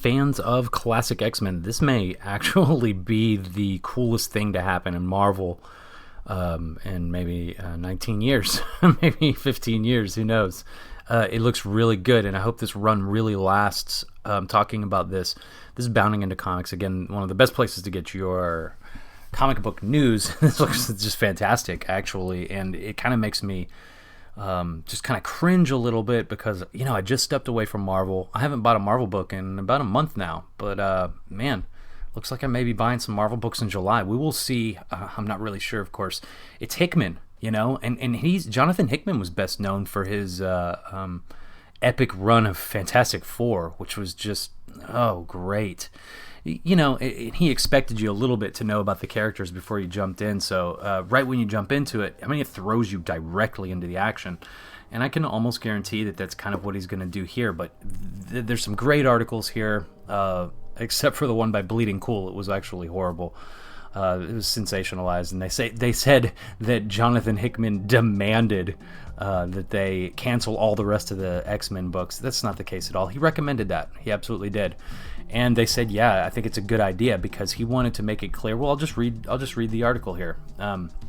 fans of classic X-Men, this may actually be the coolest thing to happen in Marvel in maybe 19 years, maybe 15 years, who knows. It looks really good, and I hope this run really lasts. Talking about this is Bounding Into Comics. Again, one of the best places to get your comic book news. This looks just fantastic, actually, and it kind of makes me just kind of cringe a little bit because, I just stepped away from Marvel. I haven't bought a Marvel book in about a month now, but man, looks like I may be buying some Marvel books in July. We will see. I'm not really sure, of course. It's Hickman, and Jonathan Hickman was best known for his epic run of Fantastic Four, which was just, great. He expected you a little bit to know about the characters before you jumped in. So right when you jump into it, it throws you directly into the action. And I can almost guarantee that that's kind of what he's going to do here. But there's some great articles here, except for the one by Bleeding Cool. It was actually horrible. It was sensationalized. And they said that Jonathan Hickman demanded that they cancel all the rest of the X-Men books. That's not the case at all. He recommended that. He absolutely did. And they said, yeah, I think it's a good idea because he wanted to make it clear. Well, I'll just read the article here.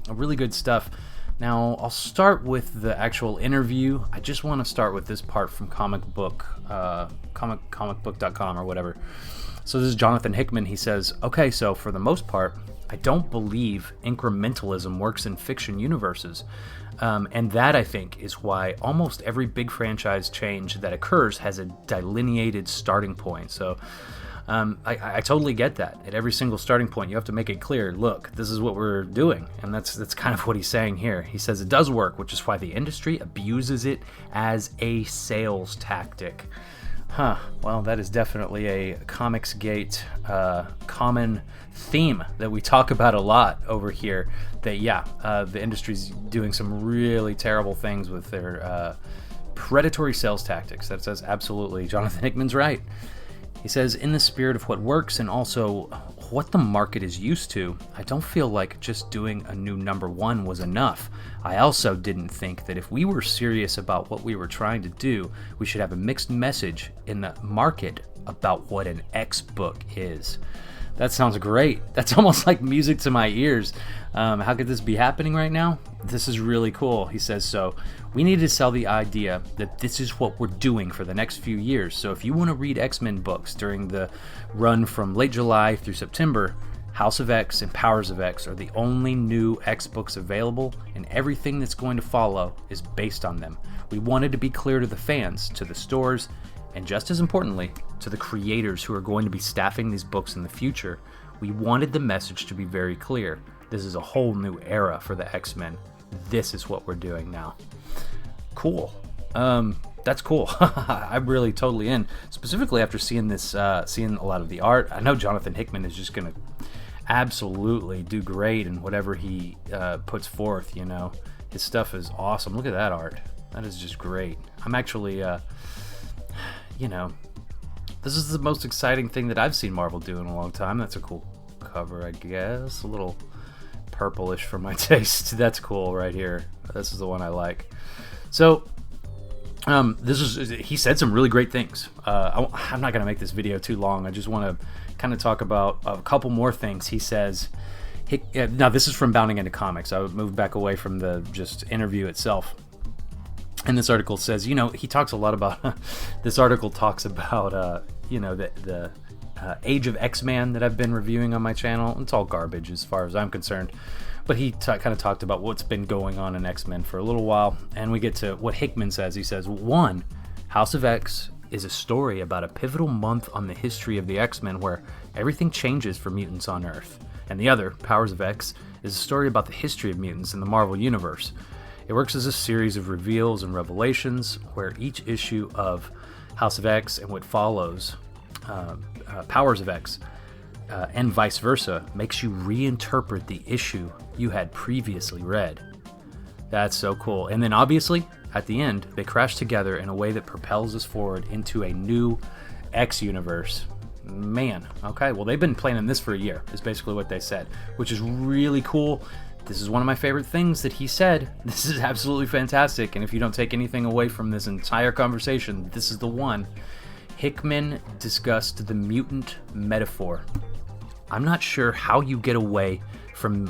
Really good stuff. Now, I'll start with the actual interview. I just want to start with this part from comicbook.com or whatever. So this is Jonathan Hickman. He says, okay, so for the most part, I don't believe incrementalism works in fiction universes. And that, I think, is why almost every big franchise change that occurs has a delineated starting point. So I totally get that. At every single starting point, you have to make it clear, look, this is what we're doing. And that's kind of what he's saying here. He says it does work, which is why the industry abuses it as a sales tactic. Well, that is definitely a Comicsgate common theme that we talk about a lot over here. That, the industry's doing some really terrible things with their predatory sales tactics. That says absolutely. Jonathan Hickman's right. He says, in the spirit of what works and also what the market is used to, I don't feel like just doing a new #1 was enough. I also didn't think that if we were serious about what we were trying to do, we should have a mixed message in the market about what an X book is. That sounds great. That's almost like music to my ears. How could this be happening right now? This is really cool. He says, so we need to sell the idea that this is what we're doing for the next few years. So if you want to read X-Men books during the run from late July through September, House of X and Powers of X are the only new X books available, and everything that's going to follow is based on them. We wanted to be clear to the fans, to the stores, and just as importantly, to the creators who are going to be staffing these books in the future. We wanted the message to be very clear. This is a whole new era for the X-Men. This is what we're doing now. Cool. That's cool. I'm really totally in. Specifically after seeing this, seeing a lot of the art. I know Jonathan Hickman is just going to absolutely do great in whatever he puts forth, His stuff is awesome. Look at that art. That is just great. I'm actually... this is the most exciting thing that I've seen Marvel do in a long time. That's a cool cover, I guess. A little purplish for my taste. That's cool right here. This is the one I like. So, he said some really great things. I'm not going to make this video too long. I just want to kind of talk about a couple more things. He says, now this is from Bounding Into Comics. I moved back away from the just interview itself. And this article says, he talks a lot about, this article talks about, the Age of X-Man that I've been reviewing on my channel. It's all garbage as far as I'm concerned. But he kind of talked about what's been going on in X-Men for a little while. And we get to what Hickman says. He says, 1, House of X is a story about a pivotal month on the history of the X-Men where everything changes for mutants on Earth. And the other, Powers of X, is a story about the history of mutants in the Marvel Universe. It works as a series of reveals and revelations where each issue of House of X and what follows, Powers of X, and vice versa, makes you reinterpret the issue you had previously read. That's so cool. And then obviously, at the end, they crash together in a way that propels us forward into a new X universe. Man, okay, well, they've been planning this for a year, is basically what they said, which is really cool. This is one of my favorite things that he said. This is absolutely fantastic, and if you don't take anything away from this entire conversation, this is the one. Hickman discussed the mutant metaphor. I'm not sure how you get away from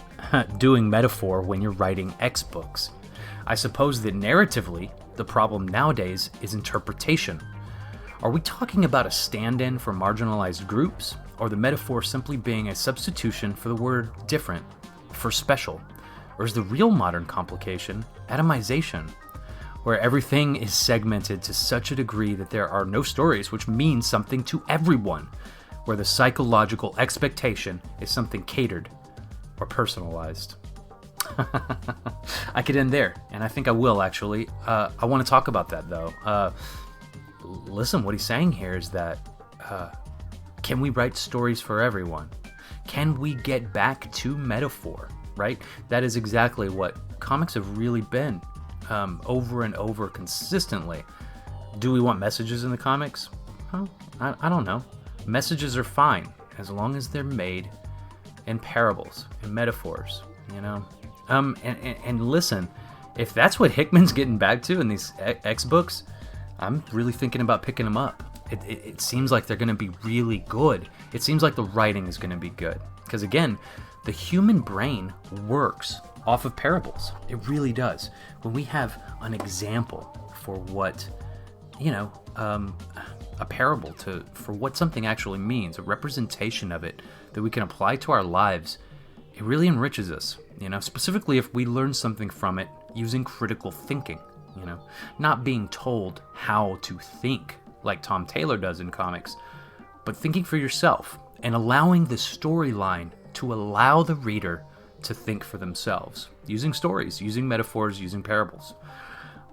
doing metaphor when you're writing X books. I suppose that narratively, the problem nowadays is interpretation. Are we talking about a stand-in for marginalized groups, or the metaphor simply being a substitution for the word different, for special? Or is the real modern complication atomization, where everything is segmented to such a degree that there are no stories which mean something to everyone, where the psychological expectation is something catered or personalized? I could end there, and I think I will, actually. I want to talk about that, though. Listen, what he's saying here is that can we write stories for everyone? Can we get back to metaphor, right? That is exactly what comics have really been, over and over consistently. Do we want messages in the comics? Well, I don't know. Messages are fine as long as they're made in parables and metaphors, you know? And listen, if that's what Hickman's getting back to in these X books, I'm really thinking about picking them up. It seems like they're going to be really good. It seems like the writing is going to be good. Because again, the human brain works off of parables. It really does. When we have an example for what, a parable for what something actually means, a representation of it that we can apply to our lives, it really enriches us, specifically if we learn something from it using critical thinking, not being told how to think like Tom Taylor does in comics, but thinking for yourself and allowing the storyline to allow the reader to think for themselves, using stories, using metaphors, using parables.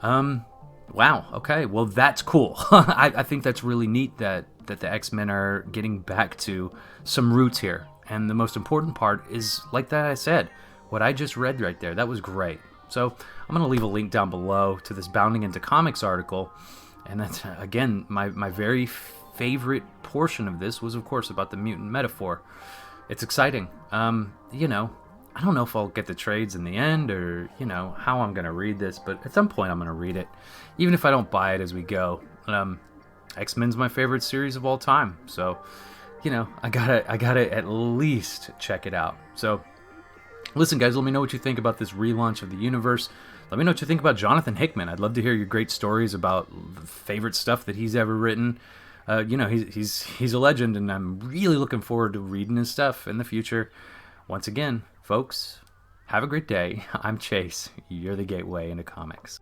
Wow, okay, well, that's cool. I think that's really neat that the X-Men are getting back to some roots here. And the most important part is, like that I said, what I just read right there, that was great. So I'm going to leave a link down below to this Bounding Into Comics article. And that's, again, my very favorite portion of this was, of course, about the mutant metaphor. It's exciting. I don't know if I'll get the trades in the end or, how I'm going to read this, but at some point I'm going to read it, even if I don't buy it as we go. X-Men's my favorite series of all time, so, I gotta at least check it out. So, listen, guys, let me know what you think about this relaunch of the universe. Let me know what you think about Jonathan Hickman. I'd love to hear your great stories about the favorite stuff that he's ever written. He's a legend, and I'm really looking forward to reading his stuff in the future. Once again, folks, have a great day. I'm Chase. You're the gateway into comics.